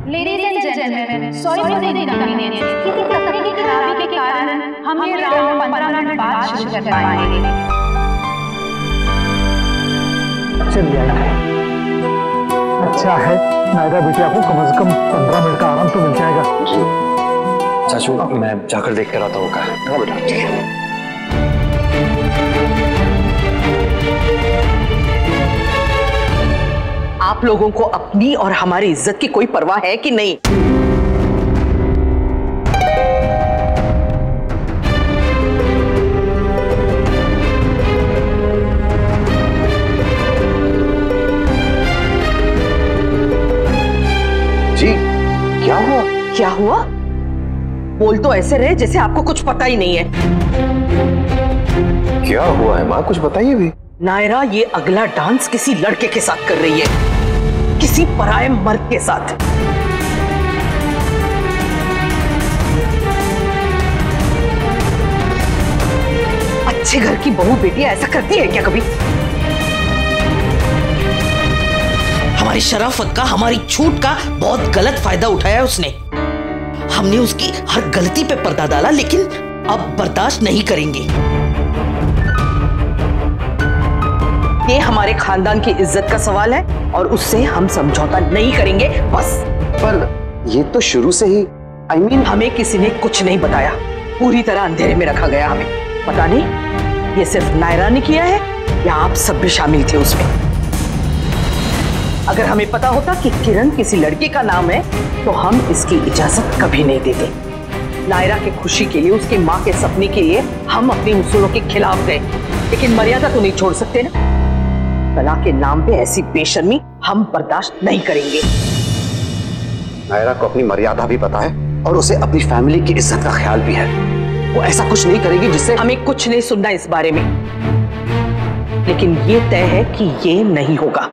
Ladies and gentleman, sorry for the inconvenience. किसी तकनीकी खराबी के कारण हम ये राउंड 15 मिनट बाद शुरू कर पाएंगे। चलिए अच्छा है नायरा बेटी, आपको कम से कम 15 मिनट का आराम तो मिल जाएगा। चाचू मैं जाकर देख कर आता हूँ। हाँ बेटा। आप लोगों को अपनी और हमारी इज्जत की कोई परवाह है कि नहीं? जी क्या हुआ? क्या हुआ? बोल तो ऐसे रहे जैसे आपको कुछ पता ही नहीं है। क्या हुआ है माँ, कुछ बताइए भी। नायरा ये अगला डांस किसी लड़के के साथ कर रही है, किसी पराये मर्द के साथ। अच्छे घर की बहू बेटियां ऐसा करती है क्या कभी? हमारी शराफत का, हमारी छूट का बहुत गलत फायदा उठाया उसने। हमने उसकी हर गलती पे पर्दा डाला, लेकिन अब बर्दाश्त नहीं करेंगे। ये हमारे खानदान की इज्जत का सवाल है और उससे हम समझौता नहीं करेंगे, बस। पर ये तो शुरू से ही हमें किसी ने कुछ नहीं बताया, पूरी तरह अंधेरे में रखा गया हमें। पता नहीं ये सिर्फ नायरा ने किया है या आप सब भी शामिल थे उसमें। अगर हमें पता होता कि किरण किसी लड़के का नाम है तो हम इसकी इजाजत कभी नहीं देते। नायरा की खुशी के लिए, उसकी माँ के सपने के लिए हम अपने उसूलों के खिलाफ गए, लेकिन मर्यादा तो नहीं छोड़ सकते ना। कला के नाम पे ऐसी बेशर्मी हम बर्दाश्त नहीं करेंगे। नायरा को अपनी मर्यादा भी पता है और उसे अपनी फैमिली की इज्जत का ख्याल भी है। वो ऐसा कुछ नहीं करेगी जिससे हमें कुछ नहीं सुनना इस बारे में, लेकिन ये तय है कि ये नहीं होगा।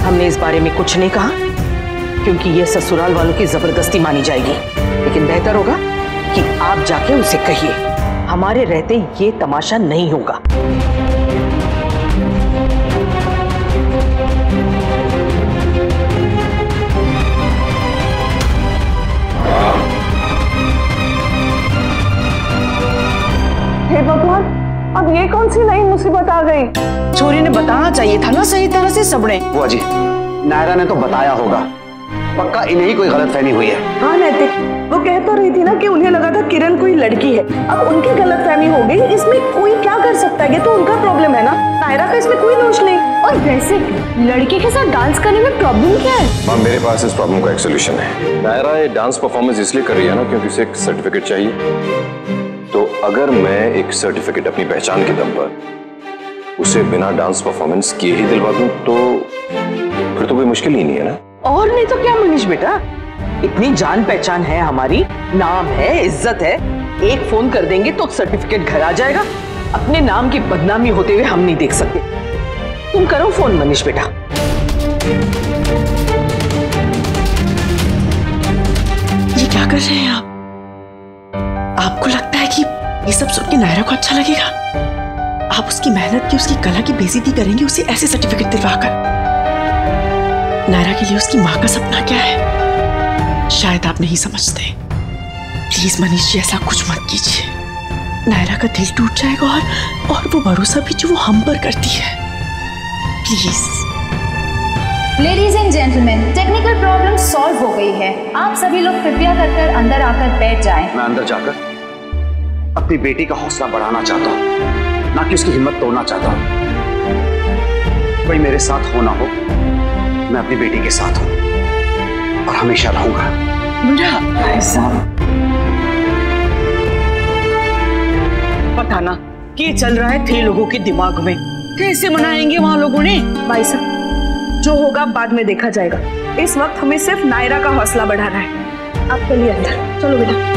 हमने इस बारे में कुछ नहीं कहा क्योंकि ये ससुराल वालों की जबरदस्ती मानी जाएगी, लेकिन बेहतर होगा कि आप जाके उसे कहिए हमारे रहते ये तमाशा नहीं होगा। हे भगवान, अब ये कौन सी नई मुसीबत आ गई? छोरी ने बताना चाहिए था ना सही तरह से सबने। बुआ जी, नायरा ने तो बताया होगा, पक्का इन्हें कोई गलतफहमी हुई है। हाँ नैतिक, वो कह तो रही थी ना कि उन्हें लगा था किरण कोई लड़की है। अब उनकी गलतफहमी हो गई, इसमें कोई क्या कर सकता है? ये तो उनका प्रॉब्लम है ना, नायरा का इसमें कोई दोष नहीं। और वैसे लड़के के साथ डांस करने में प्रॉब्लम क्या है? मां, मेरे पास इस प्रॉब्लम का एक सोल्यूशन है। नायरा ये डांस परफॉर्मेंस इसलिए कर रही है ना क्योंकि उसे एक सर्टिफिकेट चाहिए। तो अगर मैं एक सर्टिफिकेट अपनी पहचान के दम पर उसे बिना डांस परफॉर्मेंस किए ही दिलवा दूं तो फिर तो कोई मुश्किल ही नहीं है ना। और नहीं तो क्या मनीष बेटा, इतनी जान पहचान है हमारी, नाम है, इज्जत है, एक फोन कर देंगे तो सर्टिफिकेट घर आ जाएगा। अपने नाम की बदनामी होते हुए हम नहीं देख सकते। तुम करो फोन मनीष बेटा। ये क्या कर रहे हैं आप? आपको लगता है कि ये सब सुन के नायरा को अच्छा लगेगा? आप उसकी मेहनत की, उसकी कला की बेइज्जती करेंगे उसे ऐसे सर्टिफिकेट दिलवाकर। नायरा के लिए उसकी माँ का सपना क्या है शायद आप नहीं समझते। प्लीज मनीष जी ऐसा कुछ मत कीजिए। नायरा का दिल टूट जाएगा और वो भरोसा भी जो वो हम पर करती है। Please. Ladies and gentleman, technical problem solve हो गई है। आप सभी लोग कृपया कर अंदर आकर बैठ जाएं। मैं अंदर जाकर अपनी बेटी का हौसला बढ़ाना चाहता हूँ, ना कि उसकी हिम्मत तोड़ना चाहता हूँ। कोई मेरे साथ हो ना हो, मैं अपनी बेटी के साथ हूँ और हमेशा रहूंगा। भाई साहब, पता ना क्या चल रहा है थे लोगों के दिमाग में, कैसे मनाएंगे वहां लोगों ने। भाई साहब, जो होगा बाद में देखा जाएगा। इस वक्त हमें सिर्फ नायरा का हौसला बढ़ाना है। आप चलिए अंदर, चलो बेटा।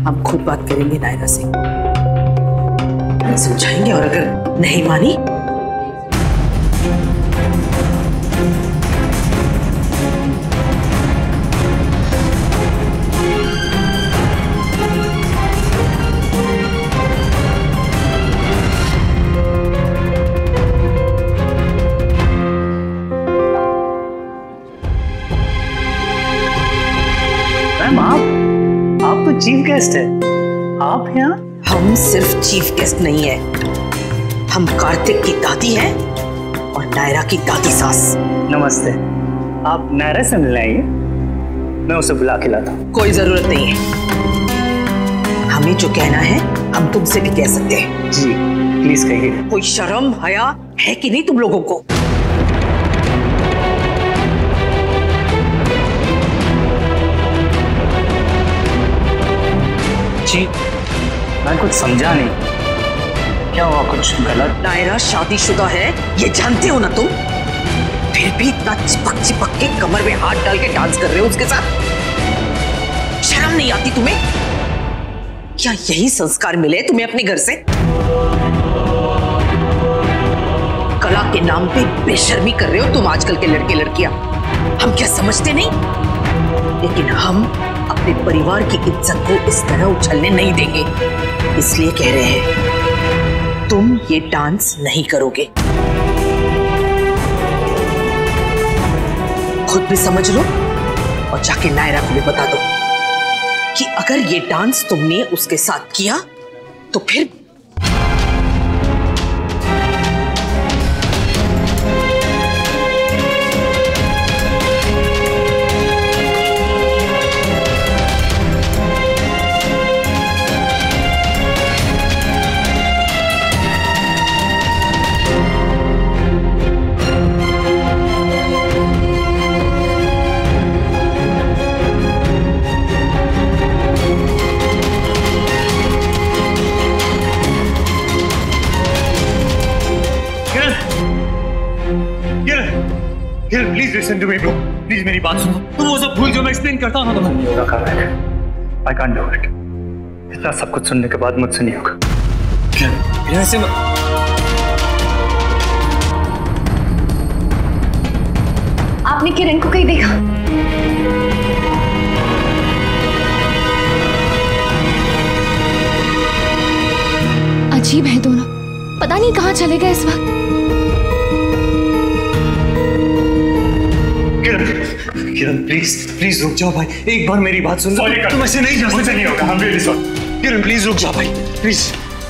हम खुद बात करेंगे नायरा से। समझाएंगे और अगर नहीं मानी आप तो चीफ गेस्ट है, आप यहाँ? हम सिर्फ चीफ गेस्ट नहीं है, हम कार्तिक की दादी हैं और नायरा की दादी सास। नमस्ते, आप नायरा से मिलने आइए, मैं उसे बुला के लाता हूँ। कोई जरूरत नहीं है, हमें जो कहना है हम तुमसे भी कह सकते हैं। जी प्लीज कहिए। कोई शर्म हया है कि नहीं तुम लोगों को? जी मैं कुछ समझा नहीं, क्या हुआ, कुछ गलत? नायरा शादीशुदा है ये जानते हो ना तुम, फिर भी इतना चिपक चिपक के कमर में हाथ डाल के डांस कर रहे हो उसके साथ। शर्म नहीं आती तुम्हें? क्या यही संस्कार मिले तुम्हें अपने घर से? कला के नाम पे बेशर्मी कर रहे हो तुम आजकल के लड़के लड़कियां। हम क्या समझते नहीं? लेकिन हम अपने परिवार की इज्जत को इस तरह उछलने नहीं देंगे, इसलिए कह रहे हैं तुम ये डांस नहीं करोगे। खुद भी समझ लो और जाके नायरा को भी बता दो कि अगर ये डांस तुमने उसके साथ किया तो फिर please listen to me bro, please मेरी बात सुनो। तुम वो सब भूल जो मैं एक्सप्लेन करता हूं ना। नहीं होगा Kartik, I can't do it. इतना सब कुछ सुनने के बाद मुझसे नहीं होगा। ऐसे आपने किरण को कहीं देखा? अजीब है दोनों, पता नहीं कहाँ चले गए इस वक्त। किरण प्लीज प्लीज रुक जाओ भाई, एक बार मेरी बात सुन लो। तुम ऐसे नहीं जा सकते। नहीं होगा, हम रियली सॉरी। किरण प्लीज रुक जाओ भाई, प्लीज।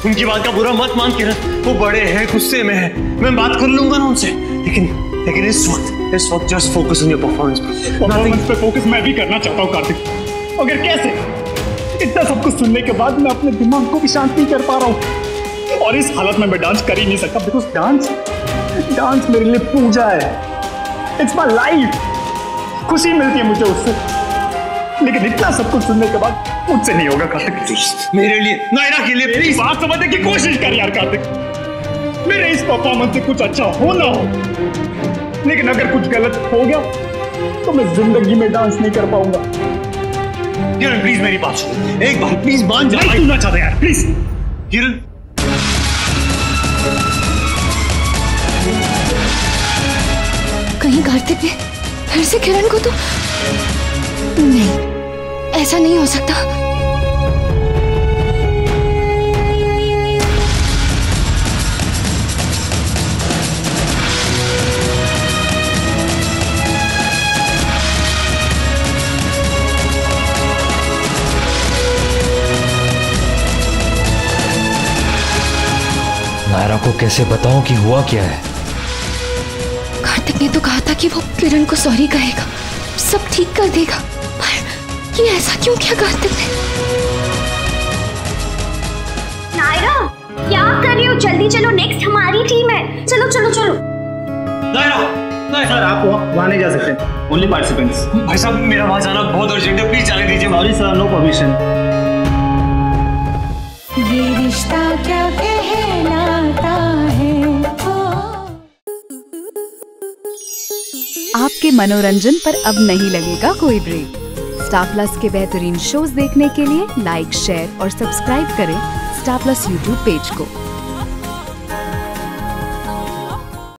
उनकी बात का बुरा मत मान किरण, वो बड़े हैं, गुस्से में है, मैं बात कर लूंगा ना उनसे। लेकिन इस वक्त just focus on your performance. Performance पे फोकस मैं भी करना चाहता हूँ कार्तिक, मगर कैसे? इतना सब कुछ सुनने के बाद मैं अपने दिमाग को भी शांत नहीं कर पा रहा हूँ, और इस हालत में मैं डांस कर ही नहीं सकता, बिकॉज डांस मेरे लिए पूजा है, इट्स माय लाइफ। खुशी मिलती है मुझे उससे, लेकिन इतना सब कुछ सुनने के बाद मुझसे नहीं होगा कार्तिक। मेरे लिए, नायरा के लिए प्लीज बात समझने की कोशिश कर यार कार्तिक। मेरे इस परफॉर्मेंस से कुछ अच्छा हो ना हो, लेकिन अगर कुछ गलत हो गया तो मैं जिंदगी में डांस नहीं कर पाऊंगा। किरण प्लीज मेरी बात सुनो, एक बार प्लीज मान जा। सुनना चाहते यार प्लीज। किरण कहीं कार्तिक ने फिर से किरण को तो नहीं, ऐसा नहीं हो सकता। नायरा को कैसे बताऊं कि हुआ क्या है? कार्तिक ने तो कहा था कि वो किरण को सॉरी कहेगा, सब ठीक कर देगा, पर ये ऐसा क्यों किया कार्तिक ने? नायरा क्या कर रही हो? जल्दी चलो, नेक्स्ट हमारी टीम है। चलो चलो चलो। नायरा सर, आप वहाँ नहीं जा सकते, ओनली पार्टिसिपेंट्स। भाई साहब मेरा वहाँ जाना बहुत अर्जेंट है, प्लीज जाने दीजिए। Sorry sir, no permission. ये रिश्ता क्या कहलाता है। आपके मनोरंजन पर अब नहीं लगेगा कोई ब्रेक। स्टार प्लस के बेहतरीन शोज देखने के लिए लाइक, शेयर और सब्सक्राइब करें स्टार प्लस यूट्यूब पेज को।